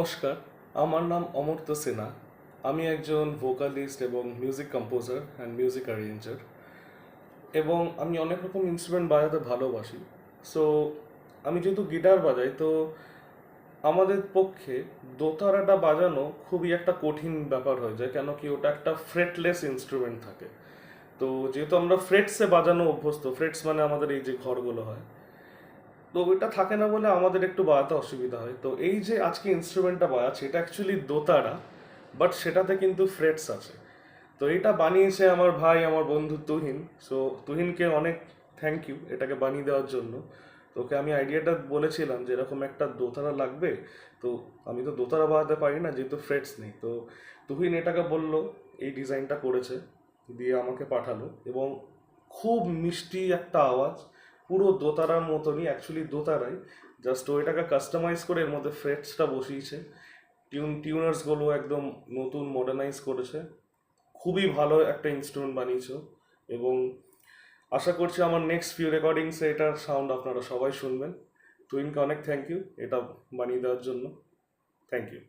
নমস্কার, আমার নাম অমর্ত্য সিনহা। আমি একজন ভোকালিস্ট এবং music composer and music arranger, এবং আমি অনেক রকম ইনস্ট্রুমেন্ট বাজাতে ভালোবাসি। সো আমি যেহেতু গিটার বাজাই, তো আমাদের পক্ষে দোতারাটা বাজানো খুবই একটা কঠিন ব্যাপার হয়ে যায়, কেন কি ওটা একটা ফ্রেটলেস ইনস্ট্রুমেন্ট থাকে। তো যেহেতু আমরা ফ্রেটসে বাজানো অভ্যস্ত, ফ্রেটস মানে আমাদের এই যে ঘরগুলো হয়, তো ওইটা থাকে না বলে আমাদের একটু বাজাতে অসুবিধা হয়। তো এই যে আজকে ইনস্ট্রুমেন্টটা বাজাচ্ছে, এটা অ্যাকচুয়ালি দোতারা, বাট সেটাতে কিন্তু ফ্রেটস আছে। তো এটা বানিয়েছে আমার ভাই, আমার বন্ধু তুহিন। সো তুহিনকে অনেক থ্যাংক ইউ এটাকে বানিয়ে দেওয়ার জন্য। তোকে আমি আইডিয়াটা বলেছিলাম যে এরকম একটা দোতারা লাগবে, তো আমি তো দোতারা বাজাতে পারি না যেহেতু ফ্রেটস নেই। তো তুহিন এটাকে বললো, এই ডিজাইনটা করেছে, দিয়ে আমাকে পাঠালো, এবং খুব মিষ্টি একটা আওয়াজ, পুরো দোতারার মতনই, অ্যাকচুয়ালি দোতারাই, জাস্ট ওইটাকে কাস্টমাইজ করে এর মধ্যে ফ্রেটসটা বসিয়েছে। টিউনার্সগুলো একদম নতুন মডার্নাইজ করেছে। খুবই ভালো একটা ইনস্ট্রুমেন্ট বানিয়েছো, এবং আশা করছি আমার নেক্সট ফিউ রেকর্ডিংসে এটার সাউন্ড আপনারা সবাই শুনবেন। টুইনকে অনেক থ্যাংক ইউ এটা বানিয়ে দেওয়ার জন্য। Thank you.